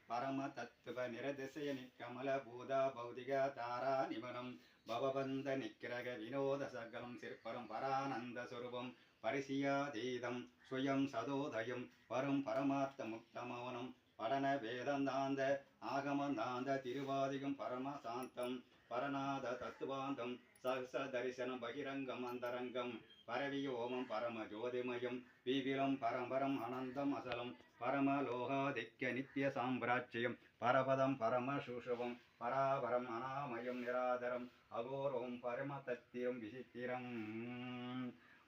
பரம தத்துவ நிரதிசய நிற்கமல பூதா பௌதிக தாரா நிபனம் பவபந்த நிக்கிரக வினோத சகலம் சிற்பரம் பரானந்த சுரூபம் பரிசியாதீதம் ஸ்வயம் சதோதயம் வரும் பரமார்த்த முக்தமௌனம் படன வேதந்தாந்த ஆகமந்தாந்த திருவாதிகம் பரமசாந்தம் பரநாத தத்துவாந்தம் சஹச தரிசனம் பகிரங்கம் அந்தரங்கம் பரவிய ஓமம் பரம ஜோதிமயம் பீவிலம் பரம்பரம் அனந்தம் அசலம் பரமலோகாதிக்க நித்திய சாம்ராஜ்யம் பரபதம் பரம சூஷவம் பராபரம் அனாமயம் நிராதரம் அகோரம் பரம தத்திரம் விசித்திரம்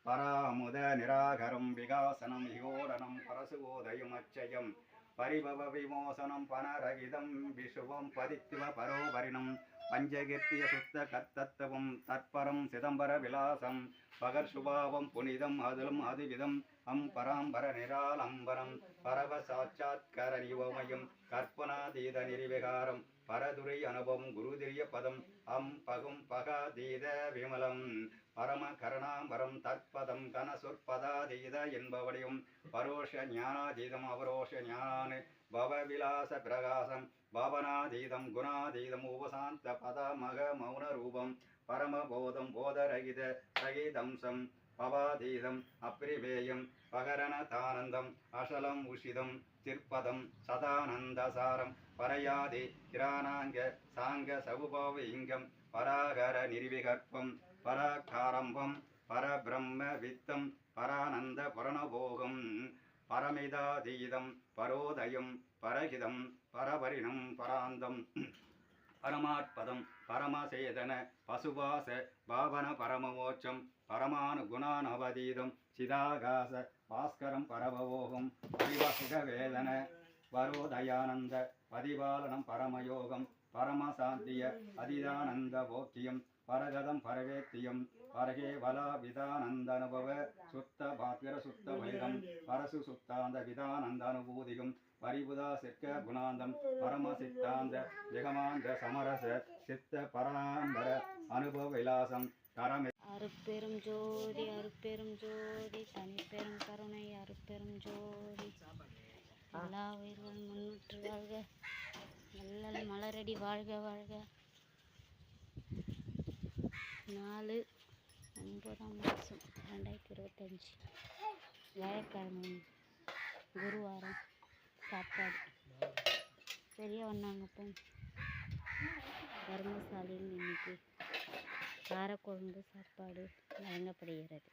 பராமுத நிராகரம் விகாசனம் இகோரணம் பரசுவோதயம் அச்சயம் பரிபவ விமோசனம் பனரகிதம் விஷுவம் பதித்துவ பரோபரிணம் பஞ்சகீர்த்திய சுத்த கர்த்தத்துவம் தற்பரம் சிதம்பர விலாசம் பகர் சுபாவம் புனிதம் அதுலும் அதுவிதம் பராம்பர நிராலம்பரம் பரவ சாட்சாத்கர நிவோமயம் கற்பனாதீத நிரிவிகாரம் பரதுரை அனுபவம் குருதிரிய பதம் பகும் பகாதீத விமலம் பரம கரணாம்பரம் தற்பதம் கன சொற்பதாதீத என்பவடையும் பரோஷ ஞானாதீதம் அவரோஷ ஞான பவவிலாச பிரகாசம் பாவனாதீதம் குணாதீதம் உபசாந்த பத மக மௌன ரூபம் பரமபோதம் போதரகித சகிதம்சம் பவாதீதம் அப்ரிவேயம் பகரணதானந்தம் அசலம் உஷிதம் திருப்பதம் சதானந்தசாரம் பரயாதி கிரானாங்க சாங்க சவுபாவ இங்கம் பராகர நிர்விகற்பம் பராகாரம்பம் பரபிரம்ம வித்தம் பரானந்த புரணபோகம் பரமிதாதீதம் பரோதயம் பரகிதம் பரபரிணம் பராந்தம் பரமாத்பதம் பரமசேதன பசுவாச பாவன பரமமோட்சம் பரமானுகுணானவதீதம் சிதாகாச பாஸ்கரம் பரமவோகம் பரிவசுகவேதன வரோதயானந்த பதிபாலனம் பரமயோகம் பரமசாந்திய அதிதானந்த போக்கியம் பரகதம் பரவேத்தியம் பரகே வலா விதானந்த அனுபவ சுத்த பாத்திர சுத்த வைரம் பரசு சுத்தாந்த விதானந்த அனுபூதிகம் பரிபுதா சிற்க குணாந்தம் பரம சித்தாந்த ஜெகமாந்த சமரச சித்த பராம்பர அனுபவ விலாசம் கரமே அருட்பெரும் ஜோதி அருட்பெரும் ஜோதி தனிப்பெரும் கருணை அருட்பெரும் ஜோதி எல்லா உயிர்களும் முன்னுற்று வாழ்க வள்ளல் மலரடி வாழ்க வாழ்க 4/9/2025 வியாழக்கிழமை குருவாரம் சாப்பாடு பெரிய வண்ணாங்கப்பம் தர்மசாலையில் இன்னைக்கு காரக்குழம்பு சாப்பாடு வழங்கப்படுகிறது.